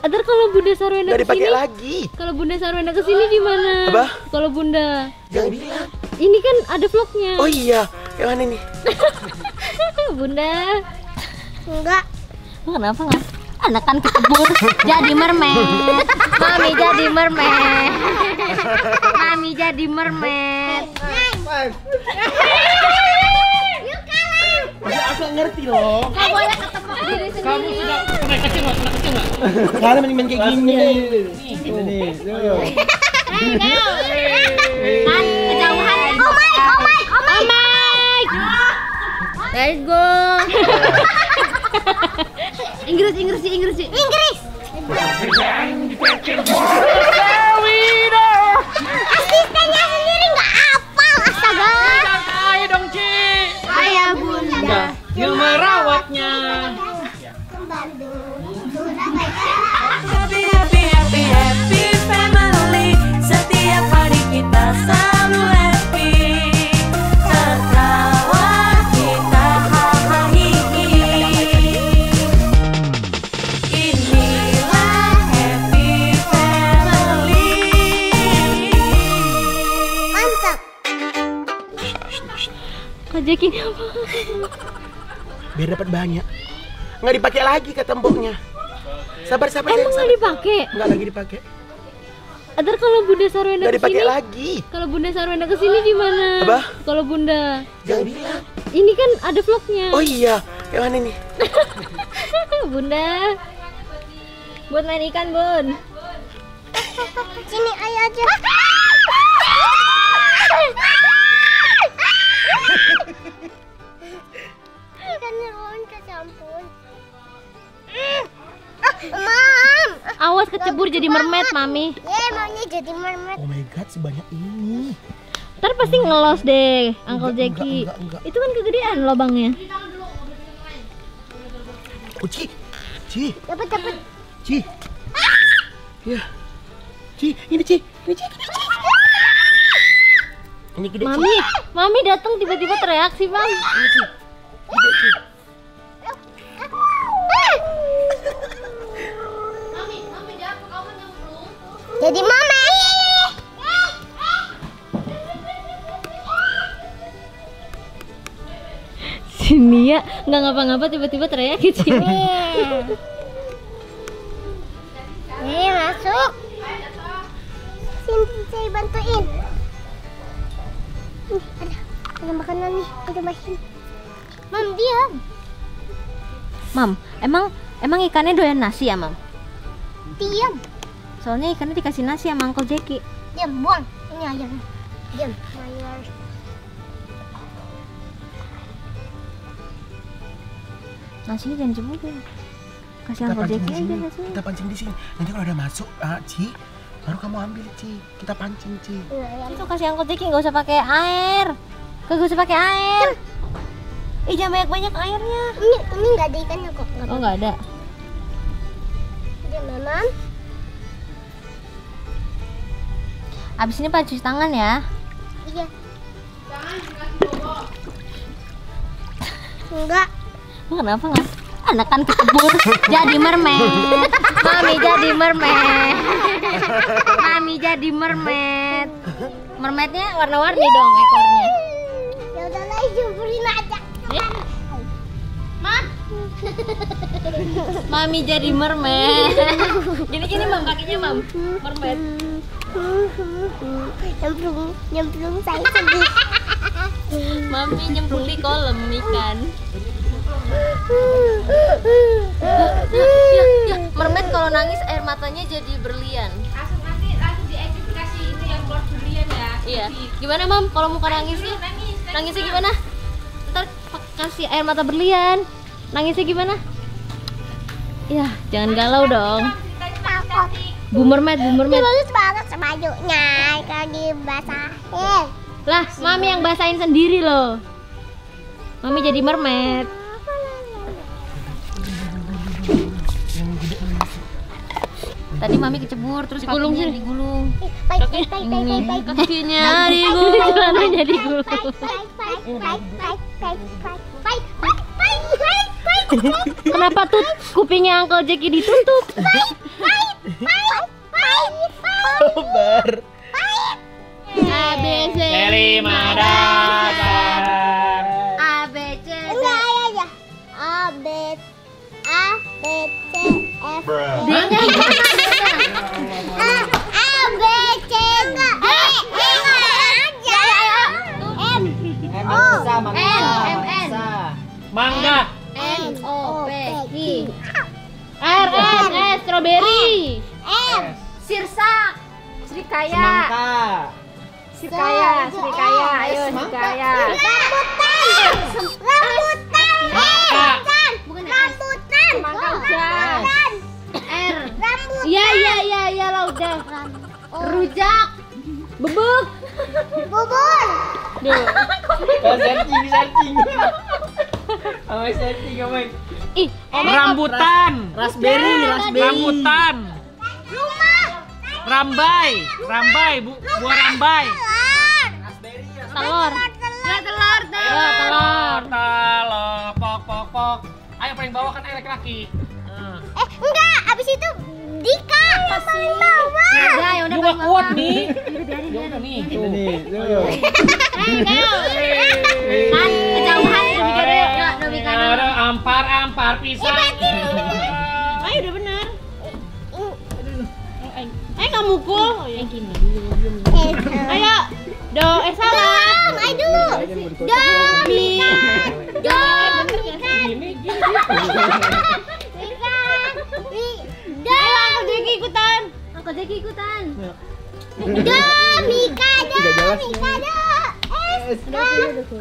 Ntar kalau Bunda Sarwenda Nggak dipakai kesini lagi. Kalau Bunda Sarwenda kesini gimana? Apa? Kalau Bunda Jangan bilang. ini kan ada vlognya. Oh iya, yang mana nih? Bunda. Enggak. Kenapa nggak? Anak kan kecebur jadi mermaid. Mami jadi mermaid. Mami jadi mermaid. Ya aku ngerti loh. Nggak boleh ketebak diri sendiri. Kamu sudah pernah kecil nggak? Pernah kecil nggak? Kalian main kayak gini nih. Nih. Kan kejauhan. Oh my. Let's go. Inggris. Asistennya sendiri nggak hafal, astaga. Ayo dong, Ci. Ayah Bunda. Yang merawatnya. Happy, happy, happy, happy family. Setiap hari kita selalu happy. Tertawa kita hahaha. Inilah happy family. Mantap. Kak Jeki ini apa? Biar dapat banyak. Nggak dipakai lagi kata mboknya. Sabar. Emang nggak dipakai? Nggak lagi dipakai. Ntar kalau Bunda Sarwenda Nggak dipakai kesini lagi. Kalau Bunda Sarwenda kesini gimana? Apa? Kalau Bunda Jangan bilang. ini kan ada vlognya. Oh iya, yang mana nih? Bunda buat main ikan, Bun. Sini ayo aja. Ikannya loncat, ya ampun. Mam. Awas kecebur jadi mermaid, Mami. Maunya jadi mermaid. Oh my god, sebanyak ini. Ntar pasti ngelos deh, Uncle Jeki. Enggak. Itu kan kegedean lubangnya. Oh, Ci. Dapat. Ci. Ya. Ci, ini Ci. Ini gede, Ci. Mami datang tiba-tiba tereaksi, Bang. Ini, Ci. Gede, Ci. Jadi mama. Sini ya, nggak ngapa-ngapa tiba-tiba teriak gitu. Nih masuk. Sini saya bantuin. Ada makanan nih, ada masin. Mam diam. Mam, emang ikannya doyan nasi ya, Mam? Diam. Soalnya ikannya dikasih nasi sama Uncle Jeki. Diam, buang. Ini ayam. Diam. Nasinya jangan cemburu. Kasih Uncle Jeki aja nasinya. Kita pancing di sini. Nanti kalau ada masuk, Ci, baru kamu ambil, Ci. Kita pancing, Ci. Itu kasih Uncle Jeki, nggak usah pakai air. Kagak usah pakai air. Jangan banyak airnya. Ini nggak ada ikannya kok. Oh, nggak ada. Diam, Mam. Abis ini Pak cuci tangan ya. Iya. Enggak. Kenapa nggak? Anak kan kecebur jadi mermaid. Mami jadi mermaid. Mami jadi mermaid. Mermaidnya warna-warni dong ekornya. Ya udahlah, jumpurin aja. Mami jadi mermaid. Gini Mam, kakinya Mam. Mermaid. Nyemplung saya sedih. Mami nyemplung di kolam ikan. Ya, mermaid kalau nangis air matanya jadi berlian. Langsung diidentifikasi itu yang buat berlian ya. Iya. Gimana Mam? Kalau muka nangisnya? Nangisnya gimana? Ntar kasih air mata berlian. Nangisnya gimana? Ya, jangan galau dong. Takut. Bu mermaid. Bagus banget bajunya kalau dibasahin. Lah, Mami yang basahin sendiri loh. Mami jadi mermaid. Tadi Mami kecebur terus kakinya digulung. Baik. Kakinya digulung, celananya digulung. Baik. Kenapa tuh kupingnya Uncle Jeki ditutup? D-nya A B C D M O N Mangga. N O P Q R S strawberry M sirsak Srikaya Semangka. Srikaya ayo Srikaya rambutan bukan S rambutan Semangka udah R rambutan iya lah udah rujak bebek bubur Kau searching. Amai searching amai. ih Rambutan. Raspberry. Rambutan. rumah Rambai. Buah rambai. telur Telur. Pok. Ayo paling bawah kan ayo laki-laki. enggak abis itu Dika paling bawah udah ya udah Juga paling kuat bawah. nih. biarin Nih. Ini, tuh. kan kejauhan udah mikir yuk udah mikir Ada ampar pisang. ayo udah bener nggak mukul yang gini ayo do salah ayo mi Uncle Jackie ikutan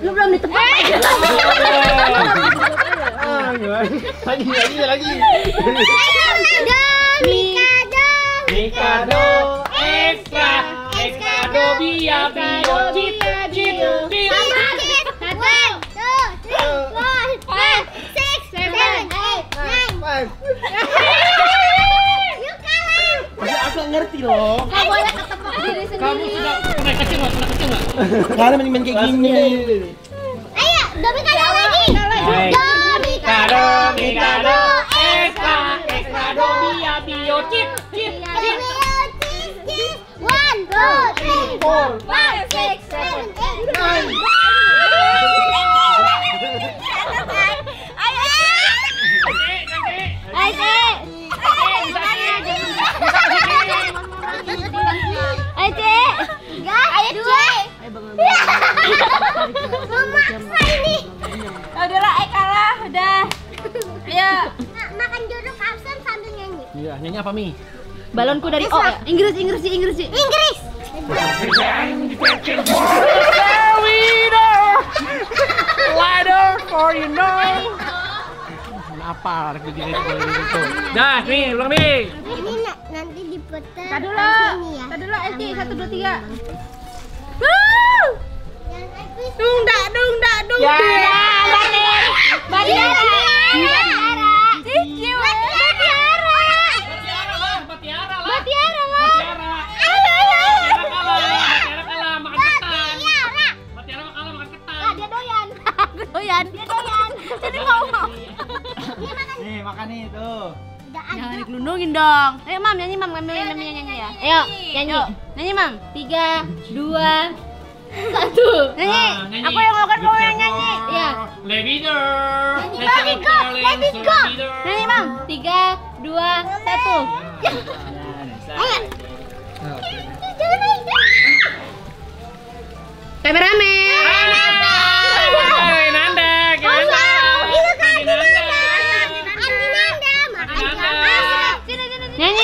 lu belum ditebak Lagi. Mikado ekstra bio cip. Masih agak ngerti loh. nggak boleh ketebak diri Kamu sendiri sudah pernah kecil nggak? Karena main kayak gini. Ayo, Mikado lagi. Mikado ekstra bio cip. 1, 2, 3, 4, 5, 6, 7, 8, 9. Udahlah, kalah, udah. Ayo. Makan jeruk absen sambil nyanyi. Iya, nyanyi apa Mi? Balonku dari O ya. Inggris. Inggris. Lighter for you know. Kenapa begini itu? Dah, nih, ulang nih. Ini nanti diputar. Tadi dulu. Tadi dulu SD 1 2 3. Dung dak. Ya. Batiara. Batiara kalah makan ketan. Batiara kalah makan ketan. Dia doyan. Aku doyan. Jadi mau. Nih, makan nih tuh. Jangan digelundungin dong. Ayo Mam, nyanyi Mam, ngambilin nyanyi ya. Ayo, nyanyi. Nyanyi Mam. 3 2 1. Nyanyi. Aku yang makan kamu yang nyanyi. Iya. Let it go. Nyanyi Mam. 3 2 1. Ayo. Kameramen. Hai, Nanda. Gimana? Itu kan Nanda. Nyanyi.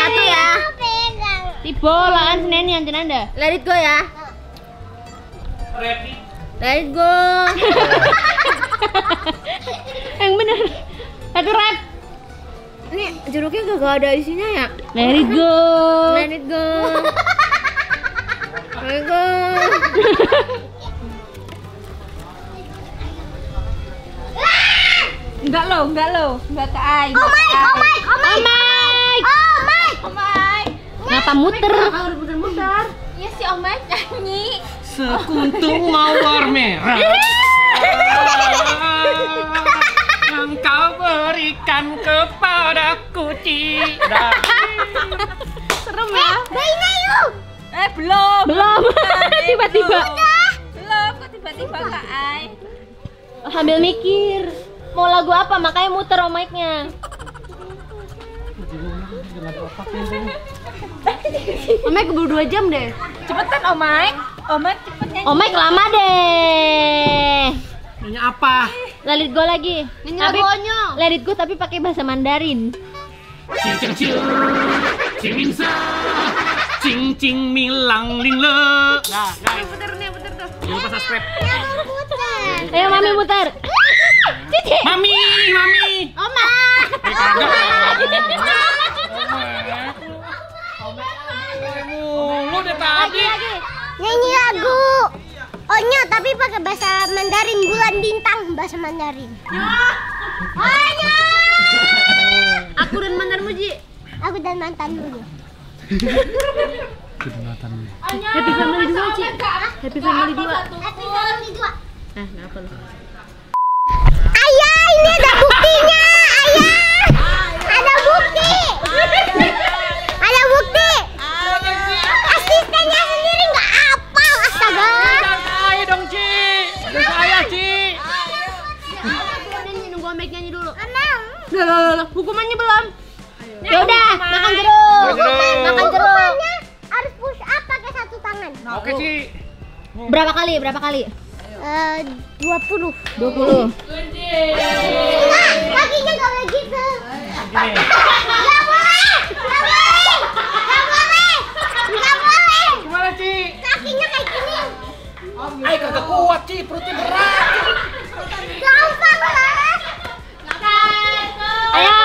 Satu ya. Pegang. Tibolaan seneni yang Anda. Let it go ya. Ready? Let it go. Yang bener. Satu rap. Ini jeruknya gak ada isinya ya? Let it go. Let it go. Let it go. Enggak lo. Enggak ke Ai. Oh my. Ngapa muter? Harus muter-muter. Iya si Om Mike nyanyi. Sekuntum mawar merah yang kau berikan kepadaku, Cida. Serem ya? Baina yuk. Belum. Tiba-tiba. Belum, kok tiba-tiba Kak Ai. Sambil mikir mau lagu apa, makanya muter mic-nya. Om Mike keburu 2 jam deh. Cepetan Om Mike. Om Mike cepet nyanyi. Om Mike lama deh. Nyanyi apa? Let it go lagi. Tapi let it go tapi pakai bahasa Mandarin. Cing cing cing, cing mingsa, cing cing milang ling le. Nah, guys. Puter tuh. Jangan lupa subscribe. Ayo Mami muter. Cici. Mami. Oma. Lu udah tadi. Nyanyi lagu. Ohnya tapi pakai bahasa Mandarin, bulan bintang bahasa Mandarin. Ohnya. Aku dan mantanmu Ji. Aku dan mantanmu. Happy family 2 Ci. Happy family 2. Happy family 2. Kenapa lu? Ayah, ini ada buktinya. Ayah. Ada bukti. Ada bukti. Asistennya sendiri nggak hafal, astaga. Ayo dong, Ci. Saya, Ci. Nunggu Om Mike nyanyi dulu. Amel. Loh, hukumannya belum. Ya udah, makan jeruk. Makan jeruk. Hukumannya harus push up pakai 1 tangan. Oke, Ci. Berapa kali? 20. 20. Enggak, kakinya nggak boleh gitu. Gini. Nggak boleh. Gimana, Ci? Kakinya kayak gini. Ayo kagak kuat, Ci. Perutnya berat. Gampang lah. Ayo.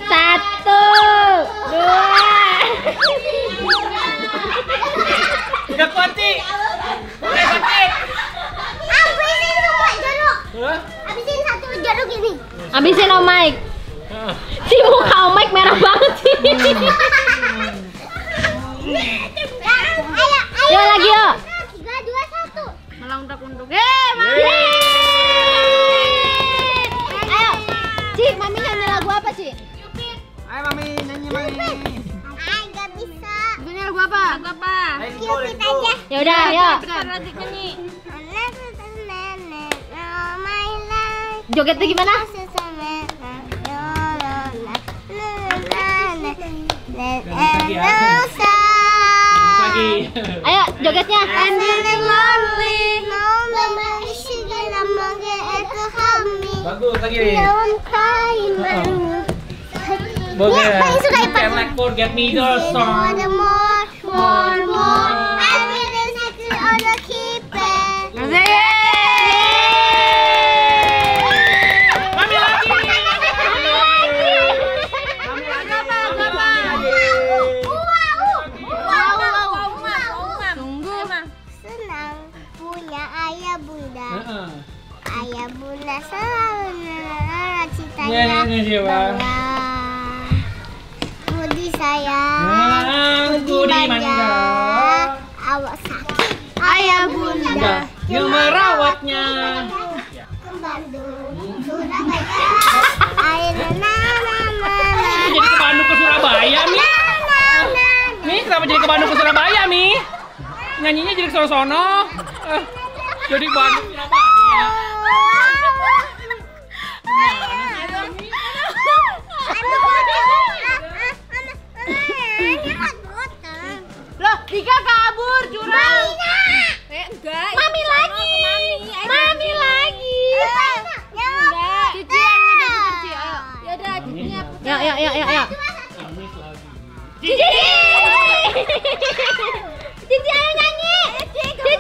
1, 2. Gak kuat, Ci. Udah sakit. Habisin semua jeruk. Hah? Habisin 1 jeruk ini. Habisin Om Mike. Si muka Om Mike merah banget sih. Ayo. Yo lagi yo. 3, 2, 1. Melangkah-unduk. Mami. Ayo. Ci, Mami nyanyi lagu apa, Ci? Ayo Mami, nyanyi Mami. Nggak bisa. Nyanyi lagu apa? Ayo Cupid aja. Ya udah, yo. Jogetnya gimana? Lagi. Ayo, jogetnya. Bagus lagi. Bagus. Ya, paling suka You can like forget me your song. more. I will sit on the keypad. Mami lagi. Senang punya ayah bunda. Heeh. Ayah bunda selalu Iya, cintanya ini siapa? bangga. Budi sayang, Budi manja. awak sakit. Ayah bunda Yang merawatnya. ke Bandung, Surabaya. Ayah nana. Jadi ke Bandung ke Surabaya, Mi? Mi, kenapa jadi ke Bandung ke Surabaya, Mi? Nyanyinya jadi ke sono-sono. Jadi Bandung Surabaya. Loh, Dika kabur, curang. Enggak. Mami lagi. Mami lagi. Cici yang udah Cici, ayo. Ya udah, Cicinya Yuk. Cici. Cici ayo nyanyi. Cici.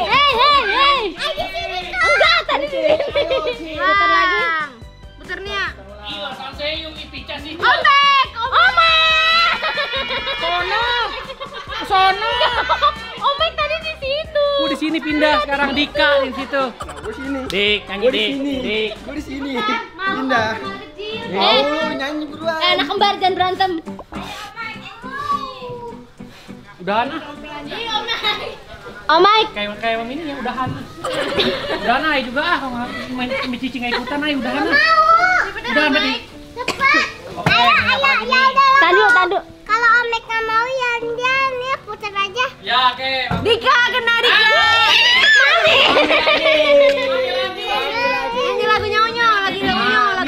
Hei. Enggak, tadi sini. Putar lagi. Putar nih ya. Iya, Sanseyung ipica sih. Omek. Sono. Omek tadi di situ. Di sini pindah, sekarang Dika di situ. Gue sini. Dik, nyanyi Gue di Dik. sini. Dik. Gue di sini. Pindah. Mau lu nyanyi berdua. Anak kembar jangan berantem. Udahan ah. Oh Mike. Kayak Mami ini ya udahan. Udahan aja juga ah, kalau main Cici nggak ikutan aja udahan ah. Udahan berarti. Cepat. Oke. Tadu. Kalau Omek nggak mau ya dia putar aja. Ya, oke. Dika kena Dika. Nyanyi lagunya Onyo, lagi lagunya.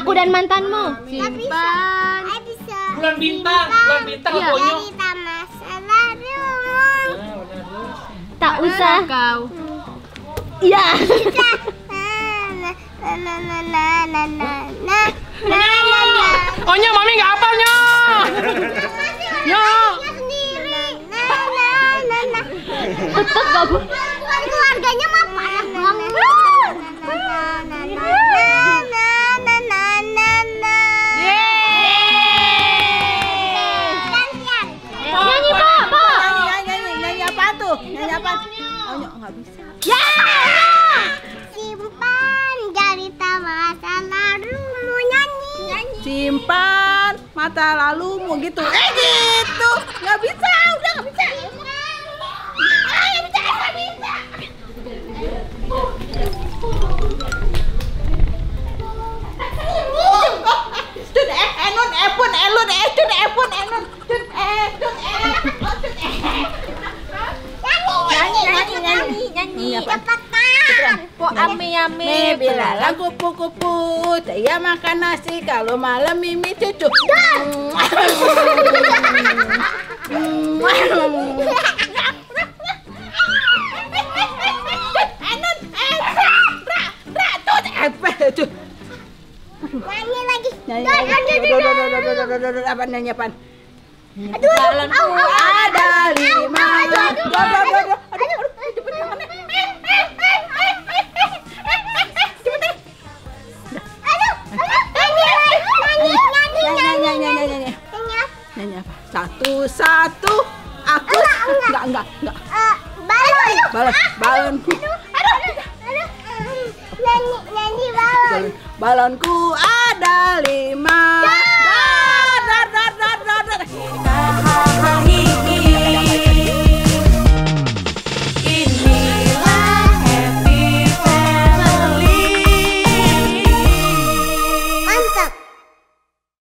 Aku dan mantanmu. Simpan. Bisa. Bulan bintang Ponyo. Cerita masa lalu. Tak usah kau. Iya. Onya, mami nggak hafal Nyo. Nyo. Tetep bagus. Keluarganya mah parah banget. Nyanyi, Pak. Nyanyi apa tuh? Nyanyi apa? Oh, nggak bisa. Ya. Simpan cerita masa lalumu nyanyi. Simpan mata lalumu gitu. Gitu. Nggak bisa, udah nggak bisa. Nyanyi cepetan. Po ami bilalang kupu-kupu, saya makan nasi kalau malam mimi cucu. Nyanyi lagi. Apa nyanyi apaan? Aduh, Ada 5. Nyanyi apa? Satu-satu aku enggak. Balonku. Nyanyi balon. Balonku